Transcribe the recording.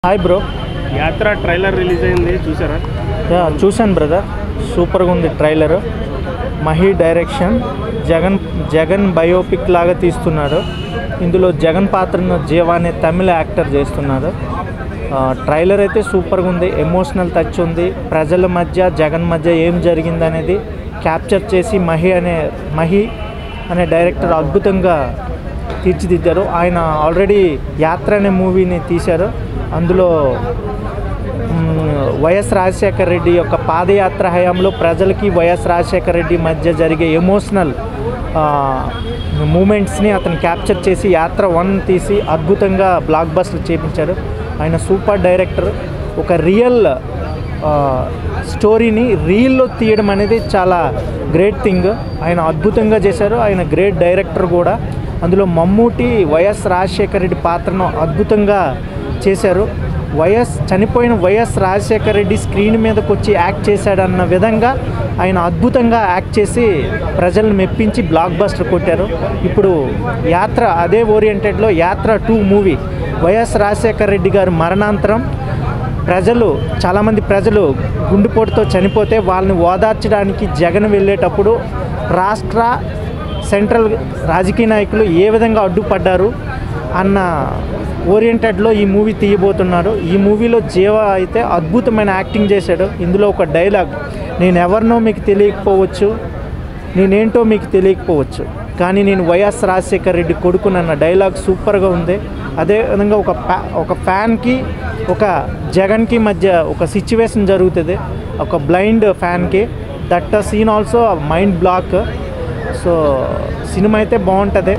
Hi bro. యాత్ర trailer release అయింది, చూసారా? చూశాను బ్రదర్, సూపర్గా ఉంది trailer. Mahi direction, Jagan biopic లాగా తీస్తున్నాడు. ఇందులో జగన్ పాత్రను జీవా అనే తమిళ యాక్టర్ చేస్తున్నారు. ట్రైలర్ అయితే సూపర్గా ఉంది, ఎమోషనల్ టచ్ ఉంది. ప్రజల మధ్య జగన్ మధ్య ఏం జరిగిందనేది క్యాప్చర్ చేసి మహి అనే డైరెక్టర్ అద్భుతంగా తీర్చిదిద్దారు. ఆయన ఆల్రెడీ యాత్ర అనే మూవీని తీశారు. అందులో వైఎస్ రాజశేఖర రెడ్డి యొక్క పాదయాత్ర హయాంలో ప్రజలకి వైఎస్ రాజశేఖర రెడ్డి మధ్య జరిగే ఎమోషనల్ మూమెంట్స్ని అతను క్యాప్చర్ చేసి యాత్ర 1 తీసి అద్భుతంగా బ్లాక్ బస్టర్ చేయించారు. ఆయన సూపర్ డైరెక్టర్. ఒక రియల్ స్టోరీని రీల్లో తీయడం అనేది చాలా గ్రేట్ థింగ్. ఆయన అద్భుతంగా చేశారు. ఆయన గ్రేట్ డైరెక్టర్ కూడా. అందులో మమ్మూటి వైఎస్ రాజశేఖర రెడ్డి పాత్రను అద్భుతంగా చేశారు. చనిపోయిన వైఎస్ రాజశేఖర రెడ్డి స్క్రీన్ మీదకి వచ్చి యాక్ట్ చేశాడన్న విధంగా ఆయన అద్భుతంగా యాక్ట్ చేసి ప్రజలను మెప్పించి బ్లాక్ బస్టర్ కొట్టారు. ఇప్పుడు యాత్ర అదే ఓరియంటెడ్లో యాత్ర 2 మూవీ వైఎస్ రాజశేఖర రెడ్డి గారు మరణాంతరం చాలామంది ప్రజలు గుండెపోటుతో చనిపోతే వాళ్ళని ఓదార్చడానికి జగన్ వెళ్ళేటప్పుడు రాష్ట్ర సెంట్రల్ రాజకీయ నాయకులు ఏ విధంగా అడ్డుపడ్డారు అన్న ఓరియంటెడ్లో ఈ మూవీ తీయబోతున్నారు. ఈ మూవీలో జీవా అయితే అద్భుతమైన యాక్టింగ్ చేశాడు. ఇందులో ఒక డైలాగ్, నేనెవరినో మీకు తెలియకపోవచ్చు, నేనేంటో మీకు తెలియకపోవచ్చు, కానీ నేను వైఎస్ రాజశేఖర రెడ్డి కొడుకునన్న డైలాగ్ సూపర్గా ఉంది. అదేవిధంగా ఒక ఫ్యాన్కి ఒక జగన్కి మధ్య ఒక సిచ్యువేషన్ జరుగుతుంది, ఒక బ్లైండ్ ఫ్యాన్కి. That scene also mind block. So cinema అయితే బాగుంటుంది.